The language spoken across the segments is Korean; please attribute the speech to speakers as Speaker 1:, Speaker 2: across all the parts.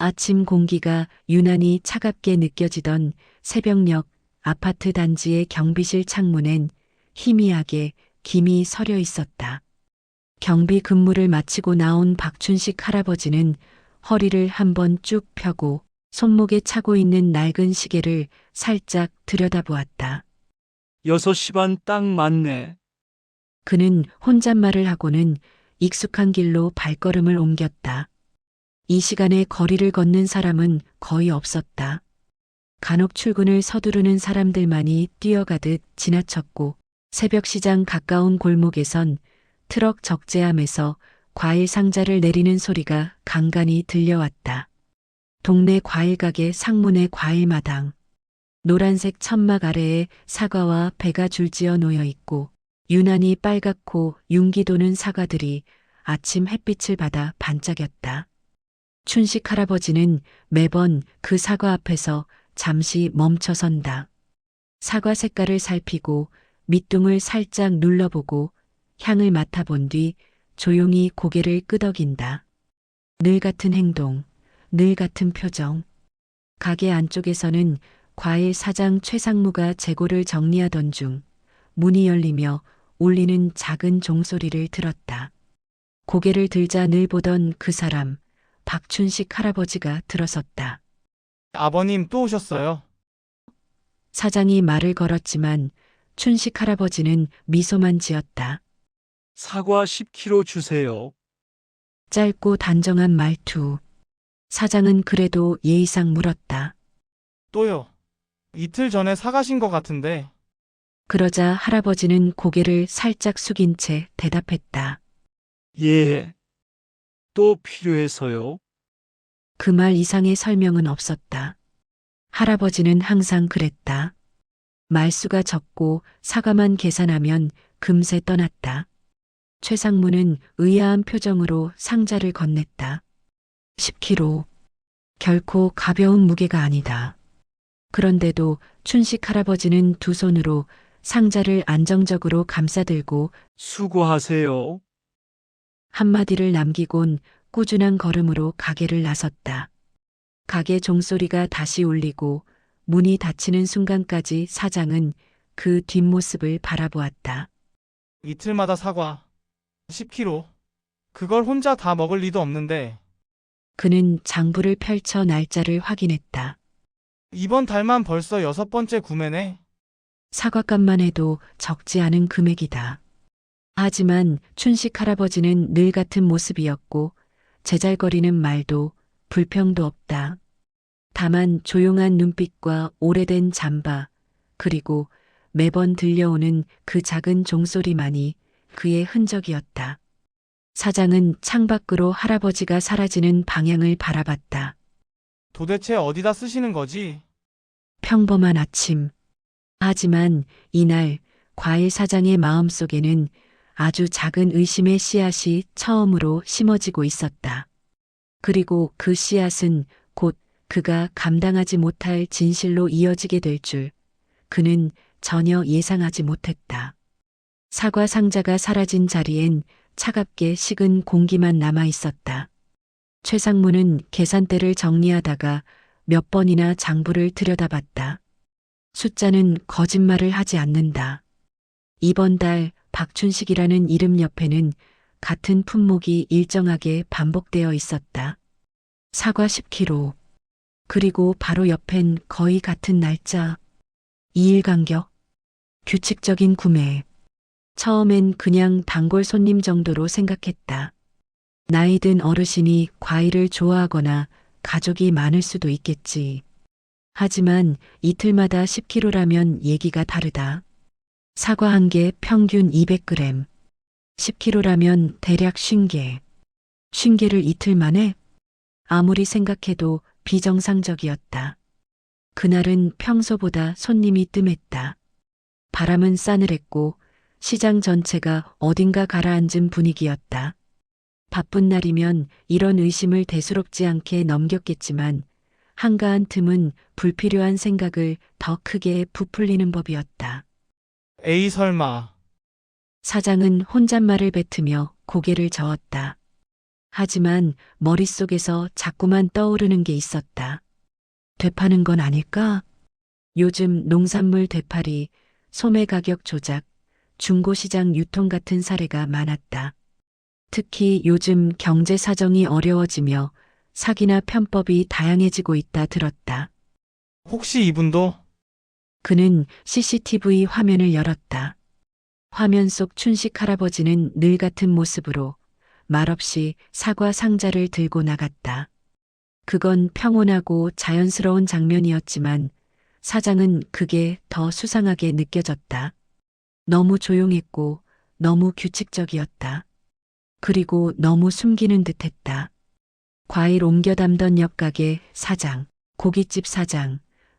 Speaker 1: 아침 공기가 유난히 차갑게 느껴지던 새벽녘 아파트 단지의 경비실 창문엔 희미하게 김이 서려 있었다. 경비 근무를 마치고 나온 박춘식 할아버지는 허리를 한번 쭉 펴고 손목에 차고 있는 낡은 시계를 살짝 들여다보았다.
Speaker 2: 6시 반 딱 맞네.
Speaker 1: 그는 혼잣말을 하고는 익숙한 길로 발걸음을 옮겼다. 이 시간에 거리를 걷는 사람은 거의 없었다. 간혹 출근을 서두르는 사람들만이 뛰어가듯 지나쳤고 새벽 시장 가까운 골목에선 트럭 적재함에서 과일 상자를 내리는 소리가 간간이 들려왔다. 동네 과일 가게 상문의 과일 마당. 노란색 천막 아래에 사과와 배가 줄지어 놓여 있고 유난히 빨갛고 윤기 도는 사과들이 아침 햇빛을 받아 반짝였다. 춘식 할아버지는 매번 그 사과 앞에서 잠시 멈춰선다. 사과 색깔을 살피고 밑둥을 살짝 눌러보고 향을 맡아본 뒤 조용히 고개를 끄덕인다. 늘 같은 행동, 늘 같은 표정. 가게 안쪽에서는 과일 사장 최상무가 재고를 정리하던 중 문이 열리며 울리는 작은 종소리를 들었다. 고개를 들자 늘 보던 그 사람, 박춘식 할아버지가 들어섰다.
Speaker 3: 아버님 또 오셨어요?
Speaker 1: 사장이 말을 걸었지만 춘식 할아버지는 미소만 지었다.
Speaker 2: 사과 10kg 주세요.
Speaker 1: 짧고 단정한 말투. 사장은 그래도 예의상 물었다.
Speaker 3: 또요. 이틀 전에 사가신 것 같은데.
Speaker 1: 그러자 할아버지는 고개를 살짝 숙인 채 대답했다.
Speaker 2: 예. 또 필요해서요.
Speaker 1: 그 말 이상의 설명은 없었다. 할아버지는 항상 그랬다. 말수가 적고 사과만 계산하면 금세 떠났다. 최상무는 의아한 표정으로 상자를 건넸다. 10kg. 결코 가벼운 무게가 아니다. 그런데도 춘식 할아버지는 두 손으로 상자를 안정적으로 감싸들고
Speaker 2: 수고하세요.
Speaker 1: 한마디를 남기곤 꾸준한 걸음으로 가게를 나섰다. 가게 종소리가 다시 울리고 문이 닫히는 순간까지 사장은 그 뒷모습을 바라보았다.
Speaker 3: 이틀마다 사과. 10kg. 그걸 혼자 다 먹을 리도 없는데.
Speaker 1: 그는 장부를 펼쳐 날짜를 확인했다.
Speaker 3: 이번 달만 벌써 6번째 구매네.
Speaker 1: 사과값만 해도 적지 않은 금액이다. 하지만 춘식 할아버지는 늘 같은 모습이었고 제잘거리는 말도 불평도 없다. 다만 조용한 눈빛과 오래된 잠바 그리고 매번 들려오는 그 작은 종소리만이 그의 흔적이었다. 사장은 창밖으로 할아버지가 사라지는 방향을 바라봤다.
Speaker 3: 도대체 어디다 쓰시는 거지?
Speaker 1: 평범한 아침. 하지만 이날 과일 사장의 마음속에는 아주 작은 의심의 씨앗이 처음으로 심어지고 있었다. 그리고 그 씨앗은 곧 그가 감당하지 못할 진실로 이어지게 될 줄 그는 전혀 예상하지 못했다. 사과 상자가 사라진 자리엔 차갑게 식은 공기만 남아 있었다. 최상무는 계산대를 정리하다가 몇 번이나 장부를 들여다봤다. 숫자는 거짓말을 하지 않는다. 이번 달 박춘식이라는 이름 옆에는 같은 품목이 일정하게 반복되어 있었다. 사과 10kg. 그리고 바로 옆엔 거의 같은 날짜. 2일 간격. 규칙적인 구매. 처음엔 그냥 단골 손님 정도로 생각했다. 나이 든 어르신이 과일을 좋아하거나 가족이 많을 수도 있겠지. 하지만 이틀마다 10kg라면 얘기가 다르다. 사과 한 개 평균 200g. 10kg라면 대략 50개. 50개를 이틀 만에? 아무리 생각해도 비정상적이었다. 그날은 평소보다 손님이 뜸했다. 바람은 싸늘했고 시장 전체가 어딘가 가라앉은 분위기였다. 바쁜 날이면 이런 의심을 대수롭지 않게 넘겼겠지만 한가한 틈은 불필요한 생각을 더 크게 부풀리는 법이었다.
Speaker 3: 에이 설마.
Speaker 1: 사장은 혼잣말을 뱉으며 고개를 저었다. 하지만 머릿속에서 자꾸만 떠오르는 게 있었다. 되파는 건 아닐까? 요즘 농산물 되팔이, 소매 가격 조작, 중고시장 유통 같은 사례가 많았다. 특히 요즘 경제 사정이 어려워지며 사기나 편법이 다양해지고 있다 들었다.
Speaker 3: 혹시 이분도?
Speaker 1: 그는 CCTV 화면을 열었다. 화면 속 춘식 할아버지는 늘 같은 모습으로 말없이 사과 상자를 들고 나갔다. 그건 평온하고 자연스러운 장면이었지만 사장은 그게 더 수상하게 느껴졌다. 너무 조용했고 너무 규칙적이었다. 그리고 너무 숨기는 듯했다. 과일 옮겨 담던 옆가게 사장, 고깃집 사장,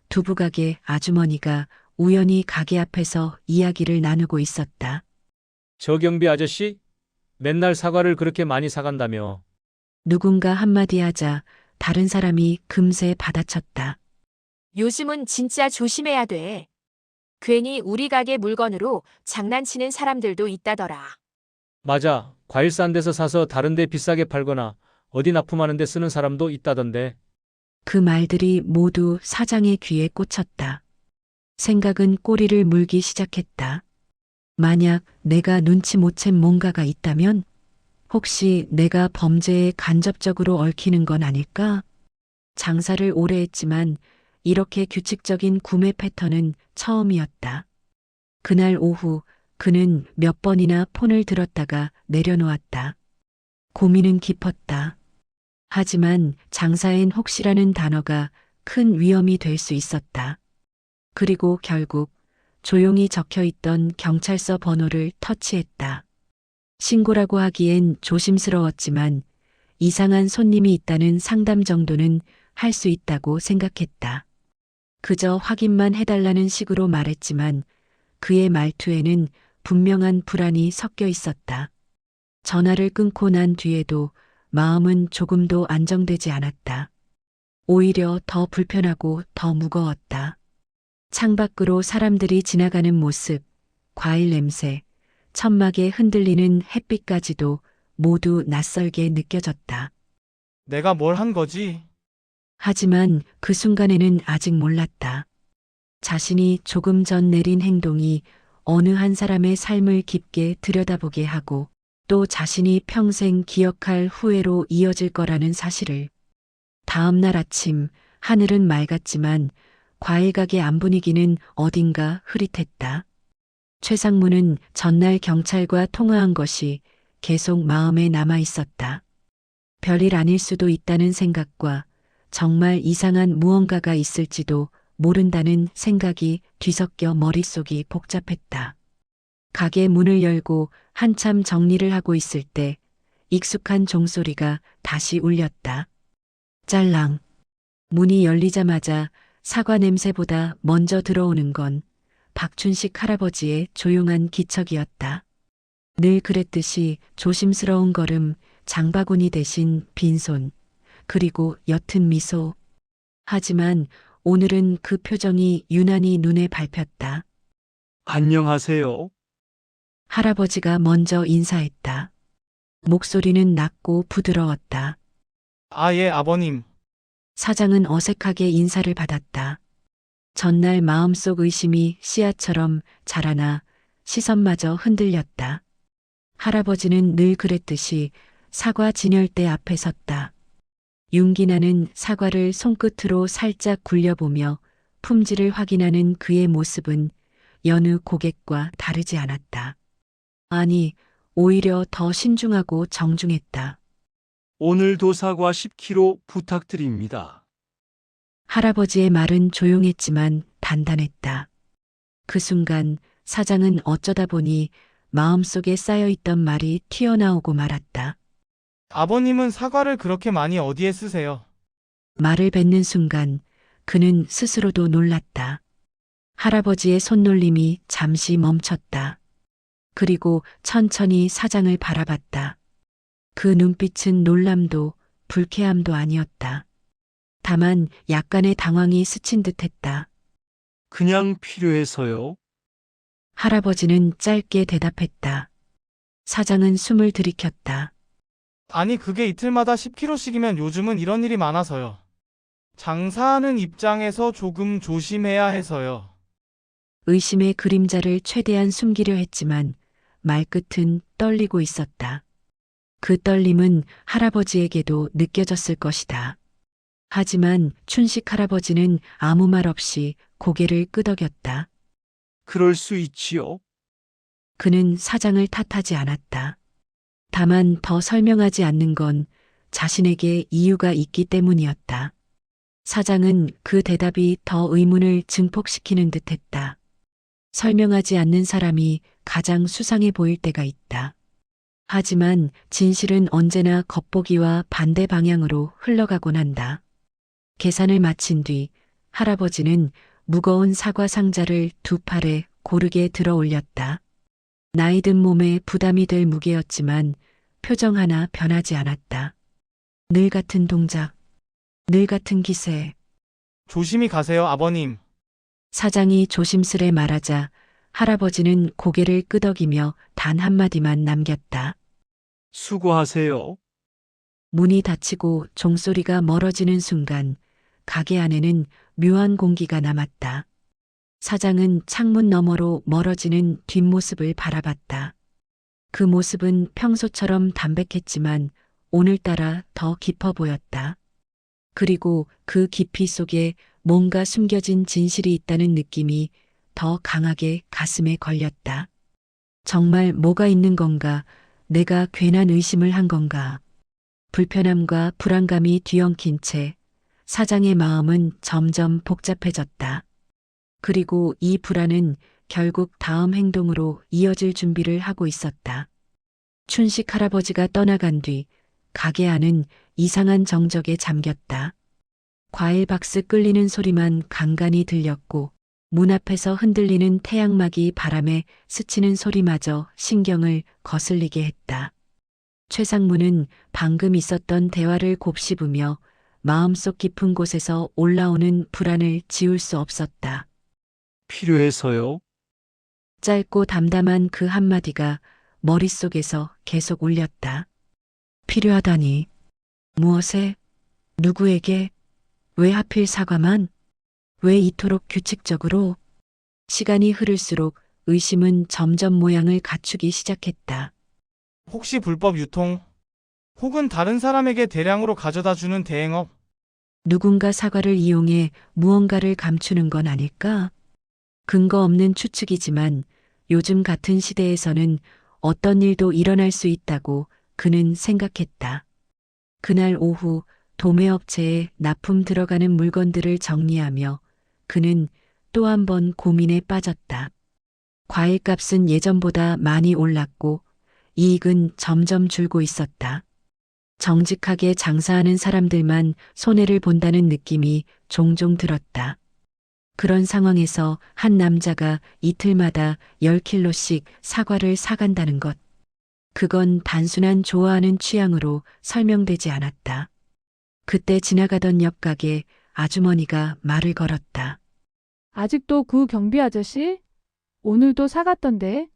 Speaker 1: 두부가게 아주머니가 우연히 가게 앞에서 이야기를 나누고 있었다.
Speaker 4: 저경비 아저씨? 맨날 사과를 그렇게 많이 사간다며.
Speaker 1: 누군가 한마디 하자 다른 사람이 금세 받아쳤다.
Speaker 5: 요즘은 진짜 조심해야 돼. 괜히 우리 가게 물건으로 장난치는 사람들도 있다더라.
Speaker 4: 맞아. 과일 싼 데서 사서 다른 데 비싸게 팔거나 어디 납품하는 데 쓰는 사람도 있다던데.
Speaker 1: 그 말들이 모두 사장의 귀에 꽂혔다. 생각은 꼬리를 물기 시작했다. 만약 내가 눈치 못 챈 뭔가가 있다면 혹시 내가 범죄에 간접적으로 얽히는 건 아닐까? 장사를 오래 했지만 이렇게 규칙적인 구매 패턴은 처음이었다. 그날 오후 그는 몇 번이나 폰을 들었다가 내려놓았다. 고민은 깊었다. 하지만 장사엔 혹시라는 단어가 큰 위험이 될 수 있었다. 그리고 결국 조용히 적혀 있던 경찰서 번호를 터치했다. 신고라고 하기엔 조심스러웠지만 이상한 손님이 있다는 상담 정도는 할 수 있다고 생각했다. 그저 확인만 해달라는 식으로 말했지만 그의 말투에는 분명한 불안이 섞여 있었다. 전화를 끊고 난 뒤에도 마음은 조금도 안정되지 않았다. 오히려 더 불편하고 더 무거웠다. 창밖으로 사람들이 지나가는 모습, 과일 냄새, 천막에 흔들리는 햇빛까지도 모두 낯설게 느껴졌다.
Speaker 3: 내가 뭘 한 거지?
Speaker 1: 하지만 그 순간에는 아직 몰랐다. 자신이 조금 전 내린 행동이 어느 한 사람의 삶을 깊게 들여다보게 하고 또 자신이 평생 기억할 후회로 이어질 거라는 사실을. 다음 날 아침 하늘은 맑았지만 과일 가게 안 분위기는 어딘가 흐릿했다. 최상무는 전날 경찰과 통화한 것이 계속 마음에 남아 있었다. 별일 아닐 수도 있다는 생각과 정말 이상한 무언가가 있을지도 모른다는 생각이 뒤섞여 머릿속이 복잡했다. 가게 문을 열고 한참 정리를 하고 있을 때 익숙한 종소리가 다시 울렸다. 짤랑. 문이 열리자마자 사과 냄새보다 먼저 들어오는 건 박춘식 할아버지의 조용한 기척이었다. 늘 그랬듯이 조심스러운 걸음, 장바구니 대신 빈손, 그리고 옅은 미소. 하지만 오늘은 그 표정이 유난히 눈에 밟혔다.
Speaker 2: 안녕하세요.
Speaker 1: 할아버지가 먼저 인사했다. 목소리는 낮고 부드러웠다.
Speaker 3: 아, 예, 아버님.
Speaker 1: 사장은 어색하게 인사를 받았다. 전날 마음속 의심이 씨앗처럼 자라나 시선마저 흔들렸다. 할아버지는 늘 그랬듯이 사과 진열대 앞에 섰다. 윤기 나는 사과를 손끝으로 살짝 굴려보며 품질을 확인하는 그의 모습은 여느 고객과 다르지 않았다. 아니, 오히려 더 신중하고 정중했다.
Speaker 2: 오늘도 사과 10kg 부탁드립니다.
Speaker 1: 할아버지의 말은 조용했지만 단단했다. 그 순간 사장은 어쩌다 보니 마음속에 쌓여있던 말이 튀어나오고 말았다.
Speaker 3: 아버님은 사과를 그렇게 많이 어디에 쓰세요?
Speaker 1: 말을 뱉는 순간 그는 스스로도 놀랐다. 할아버지의 손놀림이 잠시 멈췄다. 그리고 천천히 사장을 바라봤다. 그 눈빛은 놀람도 불쾌함도 아니었다. 다만 약간의 당황이 스친 듯했다.
Speaker 2: 그냥 필요해서요.
Speaker 1: 할아버지는 짧게 대답했다. 사장은 숨을 들이켰다.
Speaker 3: 아니, 그게 이틀마다 10kg씩이면 요즘은 이런 일이 많아서요. 장사하는 입장에서 조금 조심해야 해서요.
Speaker 1: 의심의 그림자를 최대한 숨기려 했지만 말끝은 떨리고 있었다. 그 떨림은 할아버지에게도 느껴졌을 것이다. 하지만 춘식 할아버지는 아무 말 없이 고개를 끄덕였다.
Speaker 2: 그럴 수 있지요.
Speaker 1: 그는 사장을 탓하지 않았다. 다만 더 설명하지 않는 건 자신에게 이유가 있기 때문이었다. 사장은 그 대답이 더 의문을 증폭시키는 듯 했다. 설명하지 않는 사람이 가장 수상해 보일 때가 있다. 하지만 진실은 언제나 겉보기와 반대 방향으로 흘러가곤 한다. 계산을 마친 뒤 할아버지는 무거운 사과 상자를 두 팔에 고르게 들어 올렸다. 나이든 몸에 부담이 될 무게였지만 표정 하나 변하지 않았다. 늘 같은 동작, 늘 같은 기세.
Speaker 3: 조심히 가세요, 아버님.
Speaker 1: 사장이 조심스레 말하자 할아버지는 고개를 끄덕이며 단 한마디만 남겼다.
Speaker 2: 수고하세요.
Speaker 1: 문이 닫히고 종소리가 멀어지는 순간 가게 안에는 묘한 공기가 남았다. 사장은 창문 너머로 멀어지는 뒷모습을 바라봤다. 그 모습은 평소처럼 담백했지만 오늘따라 더 깊어 보였다. 그리고 그 깊이 속에 뭔가 숨겨진 진실이 있다는 느낌이 더 강하게 가슴에 걸렸다. 정말 뭐가 있는 건가? 내가 괜한 의심을 한 건가? 불편함과 불안감이 뒤엉킨 채 사장의 마음은 점점 복잡해졌다. 그리고 이 불안은 결국 다음 행동으로 이어질 준비를 하고 있었다. 춘식 할아버지가 떠나간 뒤 가게 안은 이상한 정적에 잠겼다. 과일 박스 끌리는 소리만 간간히 들렸고 문 앞에서 흔들리는 태양막이 바람에 스치는 소리마저 신경을 거슬리게 했다. 최상무는 방금 있었던 대화를 곱씹으며 마음속 깊은 곳에서 올라오는 불안을 지울 수 없었다.
Speaker 2: 필요해서요.
Speaker 1: 짧고 담담한 그 한마디가 머릿속에서 계속 울렸다. 필요하다니. 무엇에? 누구에게? 왜 하필 사과만? 왜 이토록 규칙적으로? 시간이 흐를수록 의심은 점점 모양을 갖추기 시작했다.
Speaker 3: 혹시 불법 유통? 혹은 다른 사람에게 대량으로 가져다 주는 대행업?
Speaker 1: 누군가 사과를 이용해 무언가를 감추는 건 아닐까? 근거 없는 추측이지만 요즘 같은 시대에서는 어떤 일도 일어날 수 있다고 그는 생각했다. 그날 오후 도매업체에 납품 들어가는 물건들을 정리하며 그는 또 한 번 고민에 빠졌다. 과일값은 예전보다 많이 올랐고 이익은 점점 줄고 있었다. 정직하게 장사하는 사람들만 손해를 본다는 느낌이 종종 들었다. 그런 상황에서 한 남자가 이틀마다 10kg씩 사과를 사간다는 것. 그건 단순한 좋아하는 취향으로 설명되지 않았다. 그때 지나가던 옆 가게 아주머니가 말을 걸었다.
Speaker 6: 아직도 그 경비 아저씨? 오늘도 사갔던데.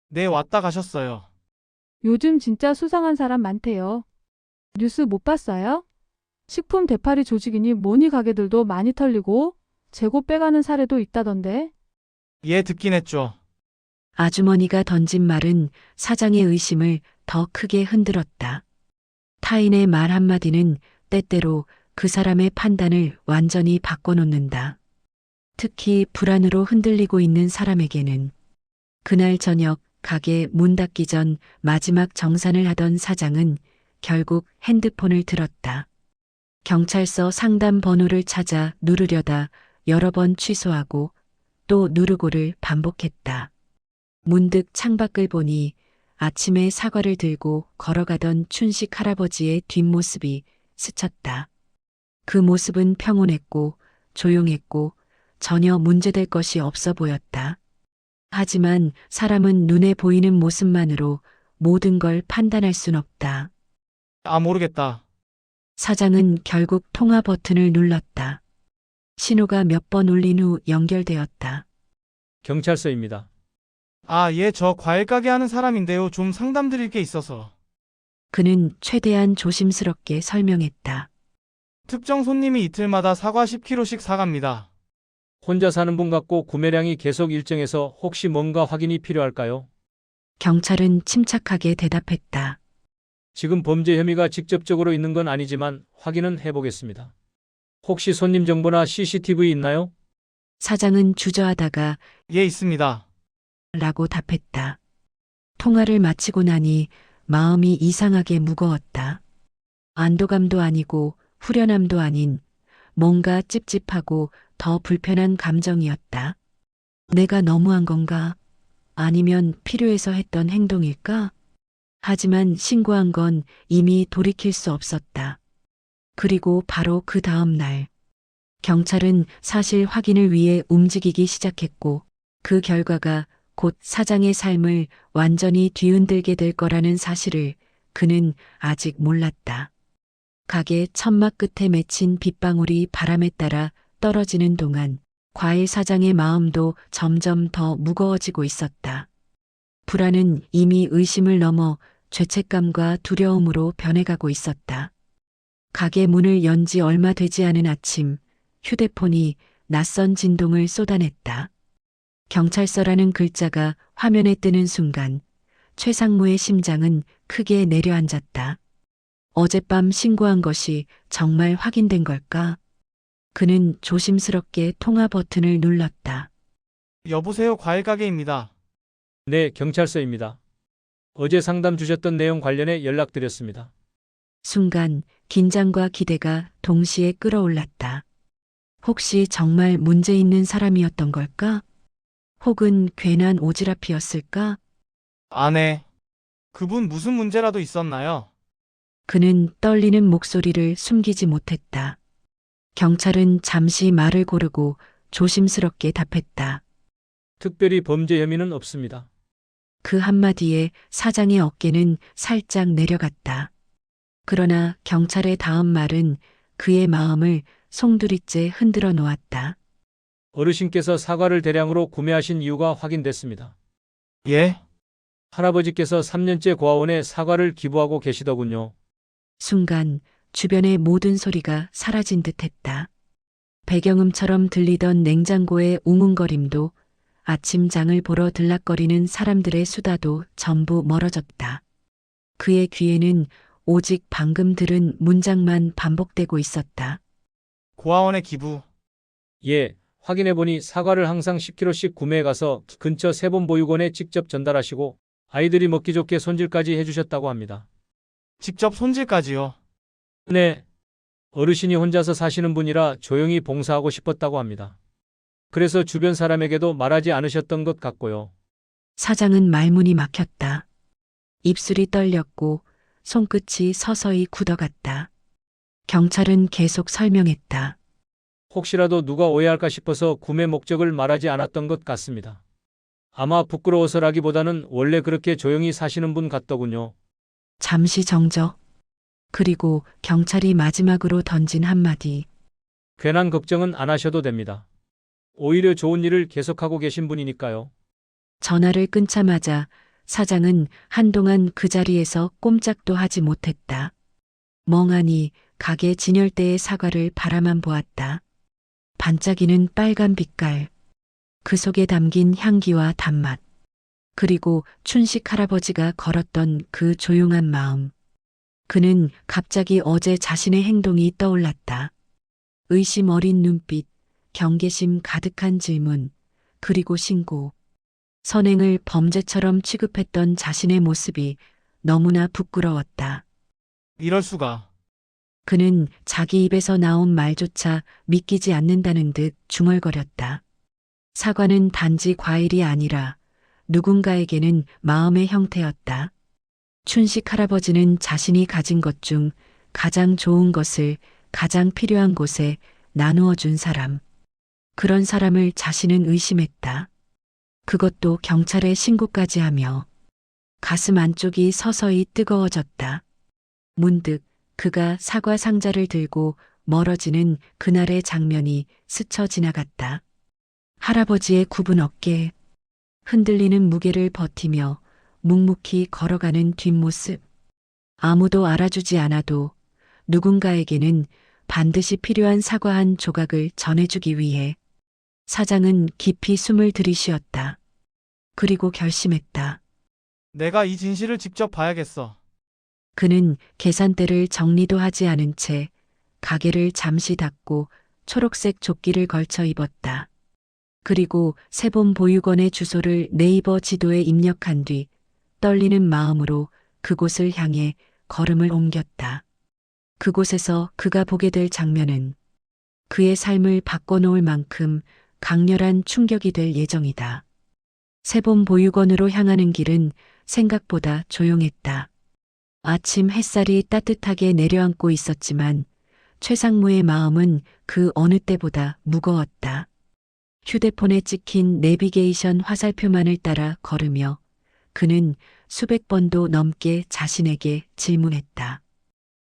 Speaker 3: 네, 왔다 가셨어요.
Speaker 6: 요즘 진짜 수상한 사람 많대요. 뉴스 못 봤어요? 식품 대파리 조직이니 뭐니 가게들도 많이 털리고 재고 빼가는 사례도 있다던데.
Speaker 3: 예, 듣긴 했죠.
Speaker 1: 아주머니가 던진 말은 사장의 의심을 더 크게 흔들었다. 타인의 말 한마디는 때때로 그 사람의 판단을 완전히 바꿔놓는다. 특히 불안으로 흔들리고 있는 사람에게는. 그날 저녁 가게 문 닫기 전 마지막 정산을 하던 사장은 결국 핸드폰을 들었다. 경찰서 상담 번호를 찾아 누르려다 여러 번 취소하고 또 누르고를 반복했다. 문득 창밖을 보니 아침에 사과를 들고 걸어가던 춘식 할아버지의 뒷모습이 스쳤다. 그 모습은 평온했고 조용했고 전혀 문제될 것이 없어 보였다. 하지만 사람은 눈에 보이는 모습만으로 모든 걸 판단할 순 없다.
Speaker 3: 아, 모르겠다.
Speaker 1: 사장은 결국 통화 버튼을 눌렀다. 신호가 몇 번 울린 후 연결되었다.
Speaker 4: 경찰서입니다.
Speaker 3: 아, 예, 저 과일 가게 하는 사람인데요. 좀 상담 드릴 게 있어서.
Speaker 1: 그는 최대한 조심스럽게 설명했다.
Speaker 3: 특정 손님이 이틀마다 사과 10kg씩 사갑니다.
Speaker 4: 혼자 사는 분 같고 구매량이 계속 일정해서 혹시 뭔가 확인이 필요할까요?
Speaker 1: 경찰은 침착하게 대답했다.
Speaker 4: 지금 범죄 혐의가 직접적으로 있는 건 아니지만 확인은 해보겠습니다. 혹시 손님 정보나 CCTV 있나요?
Speaker 1: 사장은 주저하다가
Speaker 3: 예, 있습니다.
Speaker 1: 라고 답했다. 통화를 마치고 나니 마음이 이상하게 무거웠다. 안도감도 아니고 후련함도 아닌 뭔가 찝찝하고 더 불편한 감정이었다. 내가 너무한 건가? 아니면 필요해서 했던 행동일까? 하지만 신고한 건 이미 돌이킬 수 없었다. 그리고 바로 그 다음 날, 경찰은 사실 확인을 위해 움직이기 시작했고, 그 결과가 곧 사장의 삶을 완전히 뒤흔들게 될 거라는 사실을 그는 아직 몰랐다. 가게 천막 끝에 맺힌 빗방울이 바람에 따라 떨어지는 동안 과일 사장의 마음도 점점 더 무거워지고 있었다. 불안은 이미 의심을 넘어 죄책감과 두려움으로 변해가고 있었다. 가게 문을 연 지 얼마 되지 않은 아침, 휴대폰이 낯선 진동을 쏟아냈다. 경찰서라는 글자가 화면에 뜨는 순간 최상무의 심장은 크게 내려앉았다. 어젯밤 신고한 것이 정말 확인된 걸까? 그는 조심스럽게 통화 버튼을 눌렀다.
Speaker 3: 여보세요, 과일 가게입니다.
Speaker 4: 네, 경찰서입니다. 어제 상담 주셨던 내용 관련해 연락드렸습니다.
Speaker 1: 순간 긴장과 기대가 동시에 끌어올랐다. 혹시 정말 문제 있는 사람이었던 걸까? 혹은 괜한 오지랖이었을까?
Speaker 3: 아네. 그분 무슨 문제라도 있었나요?
Speaker 1: 그는 떨리는 목소리를 숨기지 못했다. 경찰은 잠시 말을 고르고 조심스럽게 답했다.
Speaker 4: 특별히 범죄 혐의는 없습니다.
Speaker 1: 그 한마디에 사장의 어깨는 살짝 내려갔다. 그러나 경찰의 다음 말은 그의 마음을 송두리째 흔들어 놓았다.
Speaker 4: 어르신께서 사과를 대량으로 구매하신 이유가 확인됐습니다.
Speaker 3: 예?
Speaker 4: 할아버지께서 3년째 고아원에 사과를 기부하고 계시더군요.
Speaker 1: 순간 주변의 모든 소리가 사라진 듯했다. 배경음처럼 들리던 냉장고의 웅웅거림도 아침장을 보러 들락거리는 사람들의 수다도 전부 멀어졌다. 그의 귀에는 오직 방금 들은 문장만 반복되고 있었다.
Speaker 3: 고아원에 기부.
Speaker 4: 예, 확인해보니 사과를 항상 10kg씩 구매해 가서 근처 세본보육원에 직접 전달하시고 아이들이 먹기 좋게 손질까지 해주셨다고 합니다.
Speaker 3: 직접 손질까지요.
Speaker 4: 네, 어르신이 혼자서 사시는 분이라 조용히 봉사하고 싶었다고 합니다. 그래서 주변 사람에게도 말하지 않으셨던 것 같고요.
Speaker 1: 사장은 말문이 막혔다. 입술이 떨렸고 손끝이 서서히 굳어갔다. 경찰은 계속 설명했다.
Speaker 4: 혹시라도 누가 오해할까 싶어서 구매 목적을 말하지 않았던 것 같습니다. 아마 부끄러워서라기보다는 원래 그렇게 조용히 사시는 분 같더군요.
Speaker 1: 잠시 정적. 그리고 경찰이 마지막으로 던진 한마디.
Speaker 4: 괜한 걱정은 안 하셔도 됩니다. 오히려 좋은 일을 계속하고 계신 분이니까요.
Speaker 1: 전화를 끊자마자 사장은 한동안 그 자리에서 꼼짝도 하지 못했다. 멍하니 가게 진열대의 사과를 바라만 보았다. 반짝이는 빨간 빛깔. 그 속에 담긴 향기와 단맛. 그리고 춘식 할아버지가 걸었던 그 조용한 마음. 그는 갑자기 어제 자신의 행동이 떠올랐다. 의심 어린 눈빛, 경계심 가득한 질문, 그리고 신고. 선행을 범죄처럼 취급했던 자신의 모습이 너무나 부끄러웠다.
Speaker 3: 이럴 수가.
Speaker 1: 그는 자기 입에서 나온 말조차 믿기지 않는다는 듯 중얼거렸다. 사과는 단지 과일이 아니라 누군가에게는 마음의 형태였다. 춘식 할아버지는 자신이 가진 것 중 가장 좋은 것을 가장 필요한 곳에 나누어 준 사람. 그런 사람을 자신은 의심했다. 그것도 경찰에 신고까지 하며 가슴 안쪽이 서서히 뜨거워졌다. 문득 그가 사과 상자를 들고 멀어지는 그날의 장면이 스쳐 지나갔다. 할아버지의 굽은 어깨, 흔들리는 무게를 버티며 묵묵히 걸어가는 뒷모습. 아무도 알아주지 않아도 누군가에게는 반드시 필요한 사과 한 조각을 전해주기 위해 사장은 깊이 숨을 들이쉬었다. 그리고 결심했다.
Speaker 3: 내가 이 진실을 직접 봐야겠어.
Speaker 1: 그는 계산대를 정리도 하지 않은 채 가게를 잠시 닫고 초록색 조끼를 걸쳐 입었다. 그리고 세봄 보육원의 주소를 네이버 지도에 입력한 뒤 떨리는 마음으로 그곳을 향해 걸음을 옮겼다. 그곳에서 그가 보게 될 장면은 그의 삶을 바꿔놓을 만큼 강렬한 충격이 될 예정이다. 세봄 보육원으로 향하는 길은 생각보다 조용했다. 아침 햇살이 따뜻하게 내려앉고 있었지만 최상무의 마음은 그 어느 때보다 무거웠다. 휴대폰에 찍힌 내비게이션 화살표만을 따라 걸으며 그는 수백 번도 넘게 자신에게 질문했다.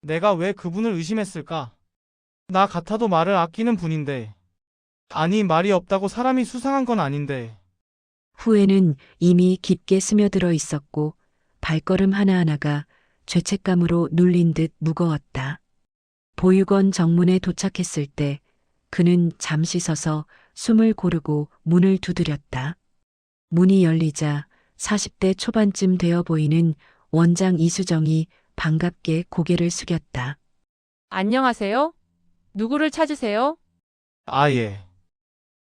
Speaker 3: 내가 왜 그분을 의심했을까? 나 같아도 말을 아끼는 분인데. 아니, 말이 없다고 사람이 수상한 건 아닌데.
Speaker 1: 후회는 이미 깊게 스며들어 있었고 발걸음 하나하나가 죄책감으로 눌린 듯 무거웠다. 보육원 정문에 도착했을 때 그는 잠시 서서 숨을 고르고 문을 두드렸다. 문이 열리자 40대 초반쯤 되어 보이는 원장 이수정이 반갑게 고개를 숙였다.
Speaker 7: 안녕하세요? 누구를 찾으세요?
Speaker 3: 아, 예.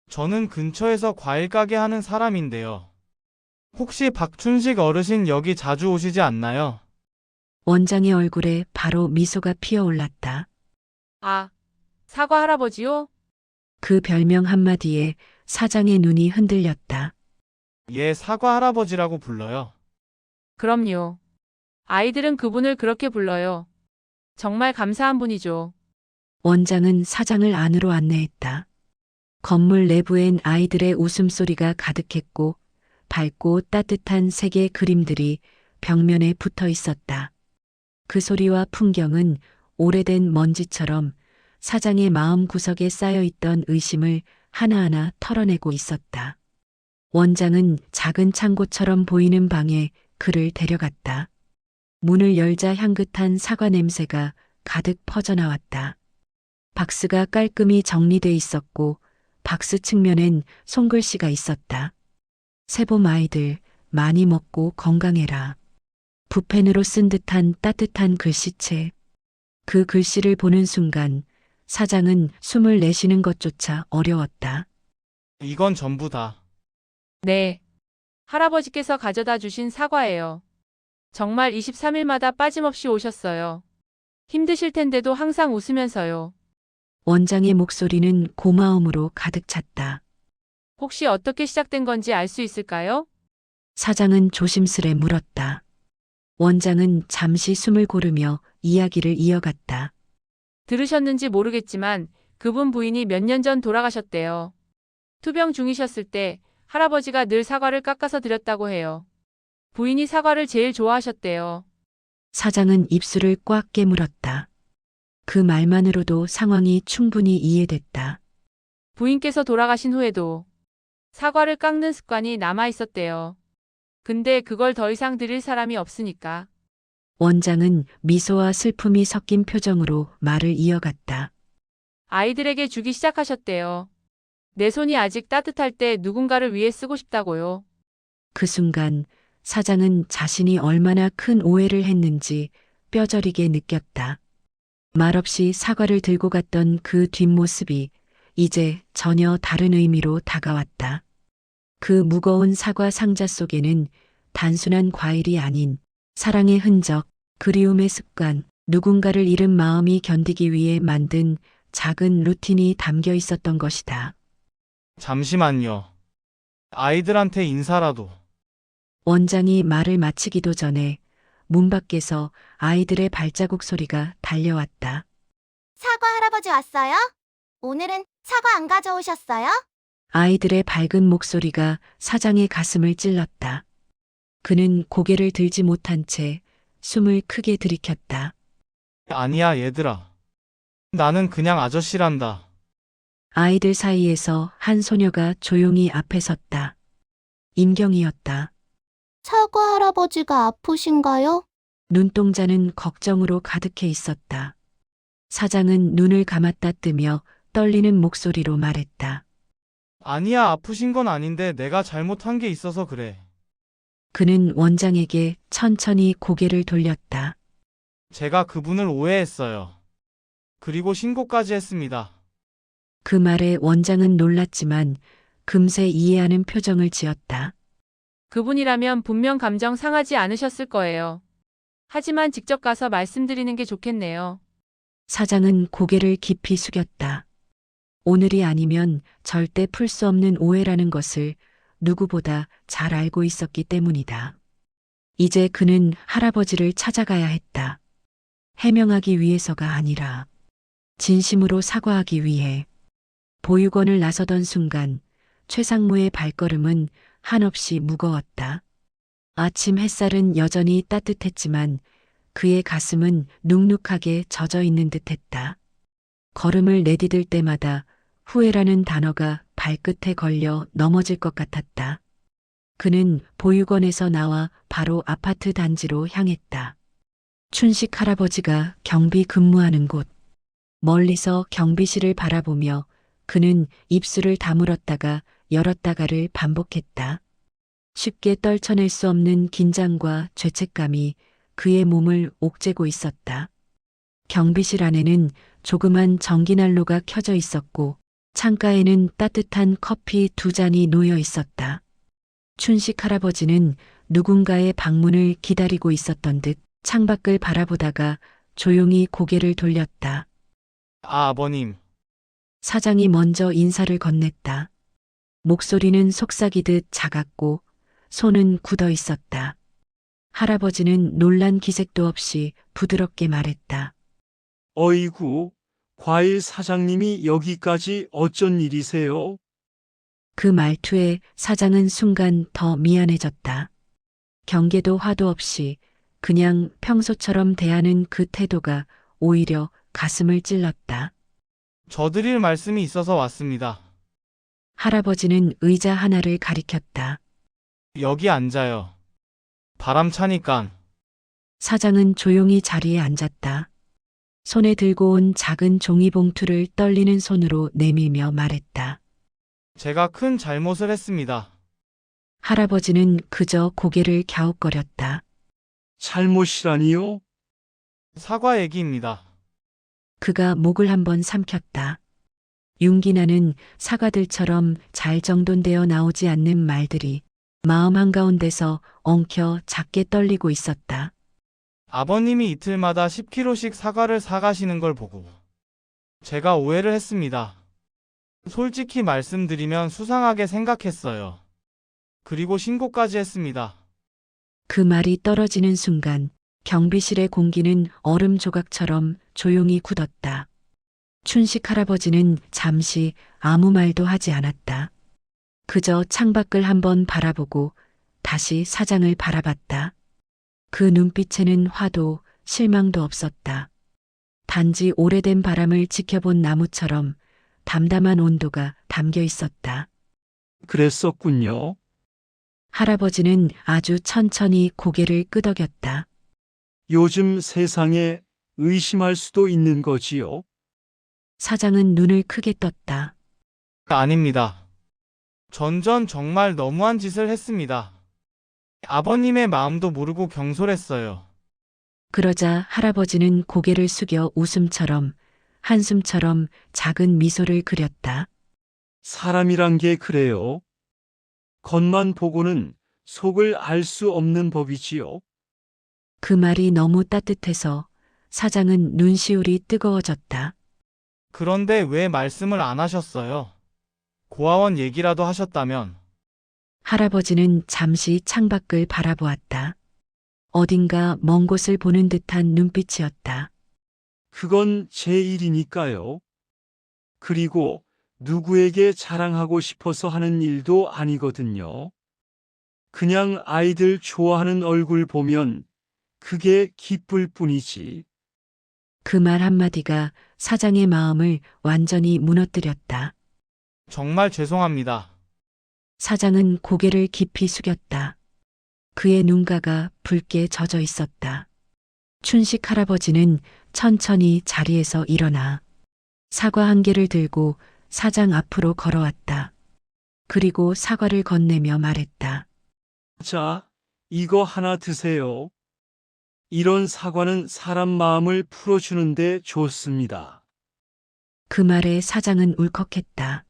Speaker 3: 저는 근처에서 과일 가게 하는 사람인데요. 혹시 박춘식 어르신 여기 자주 오시지 않나요?
Speaker 1: 원장의 얼굴에 바로 미소가 피어올랐다.
Speaker 7: 아, 사과 할아버지요?
Speaker 1: 그 별명 한마디에 사장의 눈이 흔들렸다.
Speaker 3: 예, 사과 할아버지라고 불러요.
Speaker 7: 그럼요. 아이들은 그분을 그렇게 불러요. 정말 감사한 분이죠.
Speaker 1: 원장은 사장을 안으로 안내했다. 건물 내부엔 아이들의 웃음소리가 가득했고 밝고 따뜻한 색의 그림들이 벽면에 붙어 있었다. 그 소리와 풍경은 오래된 먼지처럼 사장의 마음 구석에 쌓여있던 의심을 하나하나 털어내고 있었다. 원장은 작은 창고처럼 보이는 방에 그를 데려갔다. 문을 열자 향긋한 사과 냄새가 가득 퍼져나왔다. 박스가 깔끔히 정리돼 있었고 박스 측면엔 손글씨가 있었다. 세봄 아이들 많이 먹고 건강해라. 붓펜으로 쓴 듯한 따뜻한 글씨체. 그 글씨를 보는 순간 사장은 숨을 내쉬는 것조차 어려웠다.
Speaker 3: 이건 전부 다.
Speaker 7: 네. 할아버지께서 가져다 주신 사과예요. 정말 23일마다 빠짐없이 오셨어요. 힘드실 텐데도 항상 웃으면서요.
Speaker 1: 원장의 목소리는 고마움으로 가득 찼다.
Speaker 7: 혹시 어떻게 시작된 건지 알 수 있을까요?
Speaker 1: 사장은 조심스레 물었다. 원장은 잠시 숨을 고르며 이야기를 이어갔다.
Speaker 7: 들으셨는지 모르겠지만 그분 부인이 몇 년 전 돌아가셨대요. 투병 중이셨을 때 할아버지가 늘 사과를 깎아서 드렸다고 해요. 부인이 사과를 제일 좋아하셨대요.
Speaker 1: 사장은 입술을 꽉 깨물었다. 그 말만으로도 상황이 충분히 이해됐다.
Speaker 7: 부인께서 돌아가신 후에도 사과를 깎는 습관이 남아 있었대요. 근데 그걸 더 이상 드릴 사람이 없으니까.
Speaker 1: 원장은 미소와 슬픔이 섞인 표정으로 말을 이어갔다.
Speaker 7: 아이들에게 주기 시작하셨대요. 내 손이 아직 따뜻할 때 누군가를 위해 쓰고 싶다고요.
Speaker 1: 그 순간 사장은 자신이 얼마나 큰 오해를 했는지 뼈저리게 느꼈다. 말없이 사과를 들고 갔던 그 뒷모습이 이제 전혀 다른 의미로 다가왔다. 그 무거운 사과 상자 속에는 단순한 과일이 아닌 사랑의 흔적, 그리움의 습관, 누군가를 잃은 마음이 견디기 위해 만든 작은 루틴이 담겨 있었던 것이다.
Speaker 3: 잠시만요. 아이들한테 인사라도.
Speaker 1: 원장이 말을 마치기도 전에 문 밖에서 아이들의 발자국 소리가 달려왔다.
Speaker 8: 사과 할아버지 왔어요? 오늘은 사과 안 가져오셨어요?
Speaker 1: 아이들의 밝은 목소리가 사장의 가슴을 찔렀다. 그는 고개를 들지 못한 채 숨을 크게 들이켰다.
Speaker 3: 아니야, 얘들아. 나는 그냥 아저씨란다.
Speaker 1: 아이들 사이에서 한 소녀가 조용히 앞에 섰다. 임경이었다.
Speaker 8: 사과 할아버지가 아프신가요?
Speaker 1: 눈동자는 걱정으로 가득해 있었다. 사장은 눈을 감았다 뜨며 떨리는 목소리로 말했다.
Speaker 3: 아니야, 아프신 건 아닌데 내가 잘못한 게 있어서 그래.
Speaker 1: 그는 원장에게 천천히 고개를 돌렸다.
Speaker 3: 제가 그분을 오해했어요. 그리고 신고까지 했습니다.
Speaker 1: 그 말에 원장은 놀랐지만 금세 이해하는 표정을 지었다.
Speaker 7: 그분이라면 분명 감정 상하지 않으셨을 거예요. 하지만 직접 가서 말씀드리는 게 좋겠네요.
Speaker 1: 사장은 고개를 깊이 숙였다. 오늘이 아니면 절대 풀 수 없는 오해라는 것을 누구보다 잘 알고 있었기 때문이다. 이제 그는 할아버지를 찾아가야 했다. 해명하기 위해서가 아니라 진심으로 사과하기 위해. 보육원을 나서던 순간 최상무의 발걸음은 한없이 무거웠다. 아침 햇살은 여전히 따뜻했지만 그의 가슴은 눅눅하게 젖어 있는 듯했다. 걸음을 내디딜 때마다 후회라는 단어가 발끝에 걸려 넘어질 것 같았다. 그는 보육원에서 나와 바로 아파트 단지로 향했다. 춘식 할아버지가 경비 근무하는 곳. 멀리서 경비실을 바라보며 그는 입술을 다물었다가 열었다가를 반복했다. 쉽게 떨쳐낼 수 없는 긴장과 죄책감이 그의 몸을 옥죄고 있었다. 경비실 안에는 조그만 전기난로가 켜져 있었고 창가에는 따뜻한 커피 2잔이 놓여 있었다. 춘식 할아버지는 누군가의 방문을 기다리고 있었던 듯 창밖을 바라보다가 조용히 고개를 돌렸다.
Speaker 3: 아버님.
Speaker 1: 사장이 먼저 인사를 건넸다. 목소리는 속삭이듯 작았고 손은 굳어 있었다. 할아버지는 놀란 기색도 없이 부드럽게 말했다.
Speaker 2: 어이구, 과일 사장님이 여기까지 어쩐 일이세요?
Speaker 1: 그 말투에 사장은 순간 더 미안해졌다. 경계도 화도 없이 그냥 평소처럼 대하는 그 태도가 오히려 가슴을 찔렀다.
Speaker 3: 저 드릴 말씀이 있어서 왔습니다.
Speaker 1: 할아버지는 의자 하나를 가리켰다.
Speaker 3: 여기 앉아요. 바람 차니깐.
Speaker 1: 사장은 조용히 자리에 앉았다. 손에 들고 온 작은 종이봉투를 떨리는 손으로 내밀며 말했다.
Speaker 3: 제가 큰 잘못을 했습니다.
Speaker 1: 할아버지는 그저 고개를 갸웃거렸다.
Speaker 2: 잘못이라니요?
Speaker 3: 사과 얘기입니다.
Speaker 1: 그가 목을 한번 삼켰다. 윤기나는 사과들처럼 잘 정돈되어 나오지 않는 말들이 마음 한가운데서 엉켜 작게 떨리고 있었다.
Speaker 3: 아버님이 이틀마다 10kg씩 사과를 사가시는 걸 보고 제가 오해를 했습니다. 솔직히 말씀드리면 수상하게 생각했어요. 그리고 신고까지 했습니다.
Speaker 1: 그 말이 떨어지는 순간 경비실의 공기는 얼음 조각처럼 조용히 굳었다. 춘식 할아버지는 잠시 아무 말도 하지 않았다. 그저 창밖을 한번 바라보고 다시 사장을 바라봤다. 그 눈빛에는 화도 실망도 없었다. 단지 오래된 바람을 지켜본 나무처럼 담담한 온도가 담겨 있었다.
Speaker 2: 그랬었군요.
Speaker 1: 할아버지는 아주 천천히 고개를 끄덕였다.
Speaker 2: 요즘 세상에 의심할 수도 있는 거지요.
Speaker 1: 사장은 눈을 크게 떴다.
Speaker 3: 아닙니다. 전 정말 너무한 짓을 했습니다. 아버님의 마음도 모르고 경솔했어요.
Speaker 1: 그러자 할아버지는 고개를 숙여 웃음처럼 한숨처럼 작은 미소를 그렸다.
Speaker 2: 사람이란 게 그래요. 겉만 보고는 속을 알 수 없는 법이지요.
Speaker 1: 그 말이 너무 따뜻해서 사장은 눈시울이 뜨거워졌다.
Speaker 3: 그런데 왜 말씀을 안 하셨어요? 고아원 얘기라도 하셨다면.
Speaker 1: 할아버지는 잠시 창밖을 바라보았다. 어딘가 먼 곳을 보는 듯한 눈빛이었다.
Speaker 2: 그건 제 일이니까요. 그리고 누구에게 자랑하고 싶어서 하는 일도 아니거든요. 그냥 아이들 좋아하는 얼굴 보면 그게 기쁠 뿐이지.
Speaker 1: 그 말 한마디가 사장의 마음을 완전히 무너뜨렸다.
Speaker 3: 정말 죄송합니다.
Speaker 1: 사장은 고개를 깊이 숙였다. 그의 눈가가 붉게 젖어 있었다. 춘식 할아버지는 천천히 자리에서 일어나 사과 한 개를 들고 사장 앞으로 걸어왔다. 그리고 사과를 건네며 말했다.
Speaker 2: 자, 이거 하나 드세요. 이런 사과는 사람 마음을 풀어주는데 좋습니다.
Speaker 1: 그 말에 사장은 울컥했다.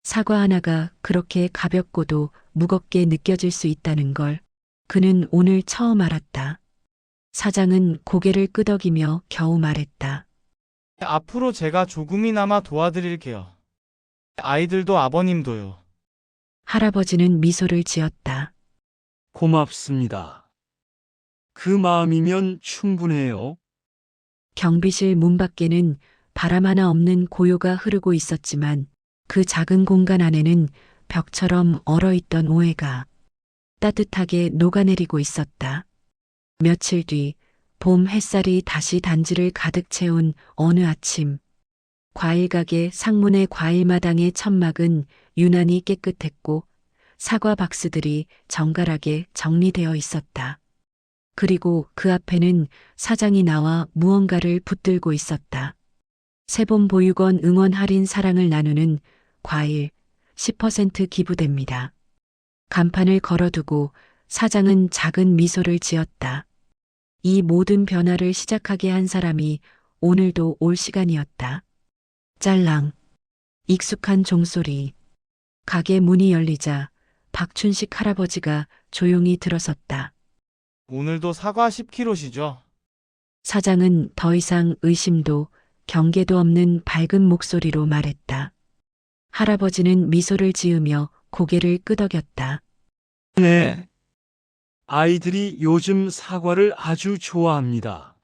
Speaker 1: 사과 하나가 그렇게 가볍고도 무겁게 느껴질 수 있다는 걸 그는 오늘 처음 알았다. 사장은 고개를 끄덕이며 겨우 말했다.
Speaker 3: 앞으로 제가 조금이나마 도와드릴게요. 아이들도 아버님도요.
Speaker 1: 할아버지는 미소를 지었다.
Speaker 2: 고맙습니다. 그 마음이면 충분해요.
Speaker 1: 경비실 문 밖에는 바람 하나 없는 고요가 흐르고 있었지만 그 작은 공간 안에는 벽처럼 얼어있던 오해가 따뜻하게 녹아내리고 있었다. 며칠 뒤 봄 햇살이 다시 단지를 가득 채운 어느 아침, 과일 가게 상문의 과일마당의 천막은 유난히 깨끗했고 사과 박스들이 정갈하게 정리되어 있었다. 그리고 그 앞에는 사장이 나와 무언가를 붙들고 있었다. 새봄 보육원 응원 할인 사랑을 나누는 과일 10% 기부됩니다. 간판을 걸어두고 사장은 작은 미소를 지었다. 이 모든 변화를 시작하게 한 사람이 오늘도 올 시간이었다. 짤랑. 익숙한 종소리. 가게 문이 열리자 박춘식 할아버지가 조용히 들어섰다.
Speaker 3: 오늘도 사과 10kg시죠?
Speaker 1: 사장은 더 이상 의심도 경계도 없는 밝은 목소리로 말했다. 할아버지는 미소를 지으며 고개를 끄덕였다.
Speaker 2: 네. 아이들이 요즘 사과를 아주 좋아합니다.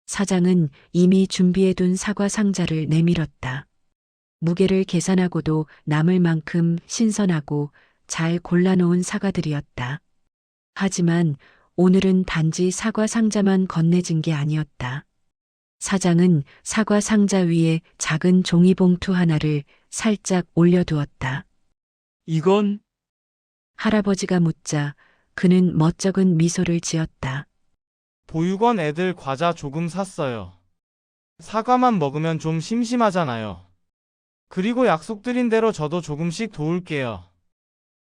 Speaker 1: 사장은 이미 준비해둔 사과 상자를 내밀었다. 무게를 계산하고도 남을 만큼 신선하고 잘 골라놓은 사과들이었다. 하지만 오늘은 단지 사과 상자만 건네진 게 아니었다. 사장은 사과 상자 위에 작은 종이봉투 하나를 살짝 올려두었다.
Speaker 2: 이건
Speaker 1: 할아버지가 묻자 그는 멋쩍은 미소를 지었다.
Speaker 3: 보육원 애들 과자 조금 샀어요. 사과만 먹으면 좀 심심하잖아요. 그리고 약속드린 대로 저도 조금씩 도울게요.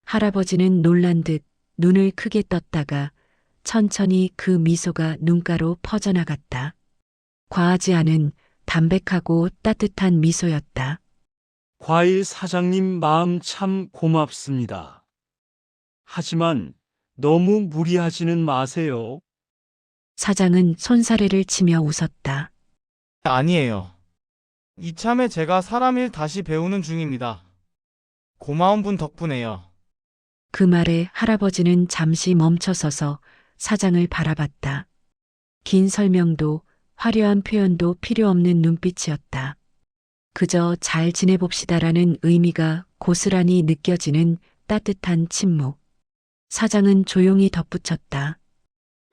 Speaker 1: 할아버지는 놀란 듯 눈을 크게 떴다가 천천히 그 미소가 눈가로 퍼져나갔다. 과하지 않은 담백하고 따뜻한 미소였다.
Speaker 2: 과일 사장님 마음 참 고맙습니다. 하지만 너무 무리하지는 마세요.
Speaker 1: 사장은 손사래를 치며 웃었다.
Speaker 3: 아니에요. 이참에 제가 사람 일 다시 배우는 중입니다. 고마운 분 덕분에요.
Speaker 1: 그 말에 할아버지는 잠시 멈춰서서 사장을 바라봤다. 긴 설명도 화려한 표현도 필요 없는 눈빛이었다. 그저 잘 지내봅시다라는 의미가 고스란히 느껴지는 따뜻한 침묵. 사장은 조용히 덧붙였다.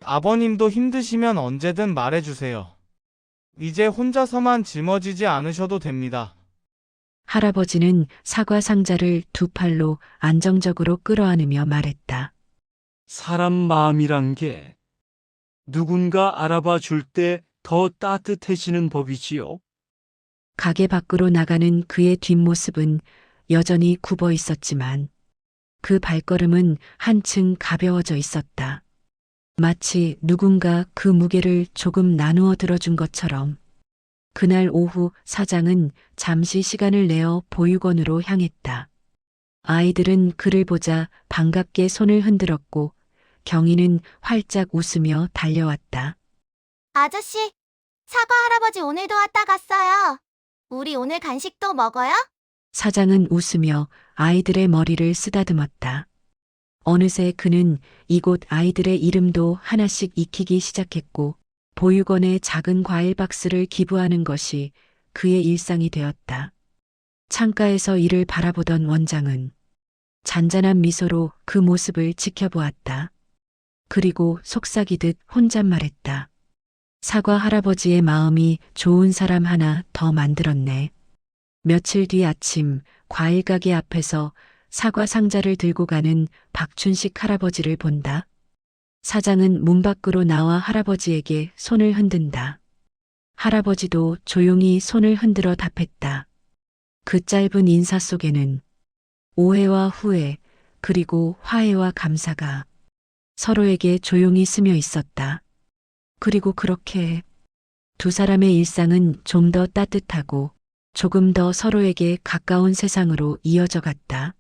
Speaker 3: 아버님도 힘드시면 언제든 말해주세요. 이제 혼자서만 짊어지지 않으셔도 됩니다.
Speaker 1: 할아버지는 사과 상자를 두 팔로 안정적으로 끌어안으며 말했다.
Speaker 2: 사람 마음이란 게 누군가 알아봐 줄 때 더 따뜻해지는 법이지요.
Speaker 1: 가게 밖으로 나가는 그의 뒷모습은 여전히 굽어 있었지만 그 발걸음은 한층 가벼워져 있었다. 마치 누군가 그 무게를 조금 나누어 들어준 것처럼. 그날 오후 사장은 잠시 시간을 내어 보육원으로 향했다. 아이들은 그를 보자 반갑게 손을 흔들었고 경희는 활짝 웃으며 달려왔다.
Speaker 8: 아저씨, 사과 할아버지 오늘도 왔다 갔어요. 우리 오늘 간식도 먹어요?
Speaker 1: 사장은 웃으며 아이들의 머리를 쓰다듬었다. 어느새 그는 이곳 아이들의 이름도 하나씩 익히기 시작했고 보육원에 작은 과일 박스를 기부하는 것이 그의 일상이 되었다. 창가에서 이를 바라보던 원장은 잔잔한 미소로 그 모습을 지켜보았다. 그리고 속삭이듯 혼잣말했다. 사과 할아버지의 마음이 좋은 사람 하나 더 만들었네. 며칠 뒤 아침 과일 가게 앞에서 사과 상자를 들고 가는 박춘식 할아버지를 본다. 사장은 문 밖으로 나와 할아버지에게 손을 흔든다. 할아버지도 조용히 손을 흔들어 답했다. 그 짧은 인사 속에는 오해와 후회, 그리고 화해와 감사가 서로에게 조용히 스며 있었다. 그리고 그렇게 두 사람의 일상은 좀 더 따뜻하고 조금 더 서로에게 가까운 세상으로 이어져 갔다.